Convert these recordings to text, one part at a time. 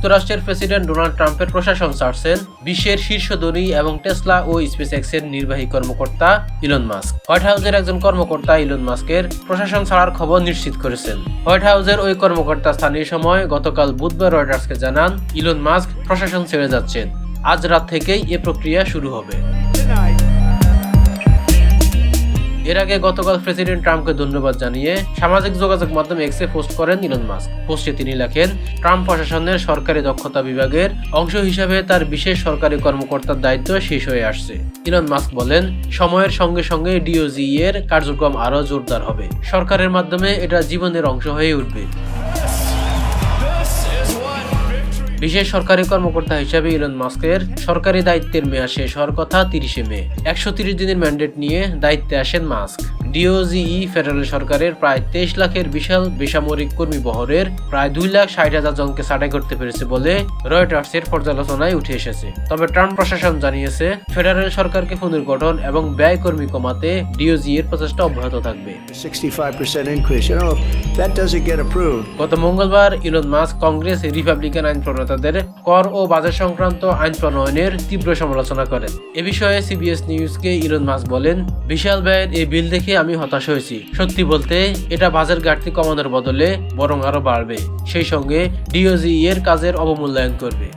যুক্তরাষ্ট্রের president Donald ট্রাম্পের প্রশাসন ছাড়ছেন বিশ্বের শীর্ষ ধনী এবং টেসলা ও স্পেসএক্সের নির্বাহী কর্মকর্তা ইলন মাস্ক। হোয়াইট হাউসের একজন কর্মকর্তা ইলন মাস্কের প্রশাসন ছাড়ার খবর নিশ্চিত করেছেন। হোয়াইট হাউসের ওই কর্মকর্তা স্থানীয় সময় গতকাল বুধবার রয়টার্সকে জানান, ইলন মাস্ক প্রশাসন ছেড়ে যাচ্ছেন। আজ রাত থেকেই এ প্রক্রিয়া শুরু হবে। এর আগে গতকাল প্রেসিডেন্ট ট্রাম্পকে ধন্যবাদ জানিয়ে সামাজিক যোগাযোগ মাধ্যম এক্সে পোস্ট করেন ইলন মাস্ক। পোস্টে তিনি লেখেন, ট্রাম্প প্রশাসনের সরকারি দক্ষতা বিভাগের অংশ হিসাবে তার বিশেষ সরকারি কর্মকর্তার দায়িত্ব শেষ হয়ে আসছে। ইলন মাস্ক বলেন, সময়ের সঙ্গে সঙ্গে ডিওজি এর কার্যক্রম আরও জোরদার হবে। সরকারের মাধ্যমে এটা জীবনের অংশ হয়ে উঠবে। বিশেষ সরকারি কর্মকর্তা হিসাবে ইলন মাস্কের সরকারি দায়িত্বের মেয়াদ শেষ হওয়ার কথা 30শে মে। 130 দিনের ম্যান্ডেট নিয়ে দায়িত্বে আসেন মাস্ক। ডিওজিই ফেডারেল সরকারের প্রায় 23 লাখের বিশাল বেসামরিক কর্মী বহরের প্রায় 2,60,000 জনকে ছাঁটাই করতে পেরেছে বলে রয়টার্সের পর্যালোচনায় উঠে এসেছে। তবে ট্রাম্প প্রশাসন জানিয়েছে, ফেডারেল সরকারকে পুনর্গঠন এবং ব্যয় কর্মী কমাতে ডিওজি এর প্রচেষ্টা অব্যাহত থাকবে। 65% increase. That doesn't get approved. গত মঙ্গলবার ইলন মাস্ক কংগ্রেস রিপাবলিকান আইন প্রণেতাদের কর ও বাজেট সংক্রান্ত আইন প্রণয়নের তীব্র সমালোচনা করেন। এ বিষয়ে সিবিএস নিউজকে ইলন মাস্ক বলেন, বিশাল ব্যয়ের এই বিল দেখে আমি হতাশ হয়েছি। সত্যি বলতে এটা বাজেট ঘাটতি কমানোর বদলে বরং আরো বাড়বে, সেই সঙ্গে ডিওজি এর কাজের অবমূল্যায়ন করবে।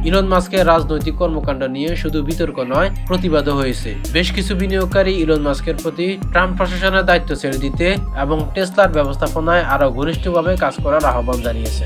ইলন মাস্কের রাজনৈতিক কর্মকাণ্ড নিয়ে শুধু বিতর্ক নয়, প্রতিবাদও হয়েছে। বেশ কিছু বিনিয়োগকারী ইলন মাস্কের প্রতি ট্রাম্প প্রশাসনের দায়িত্ব ছেড়ে দিতে এবং টেসলার ব্যবস্থাপনায় আরও ঘনিষ্ঠভাবে কাজ করার আহ্বান জানিয়েছে।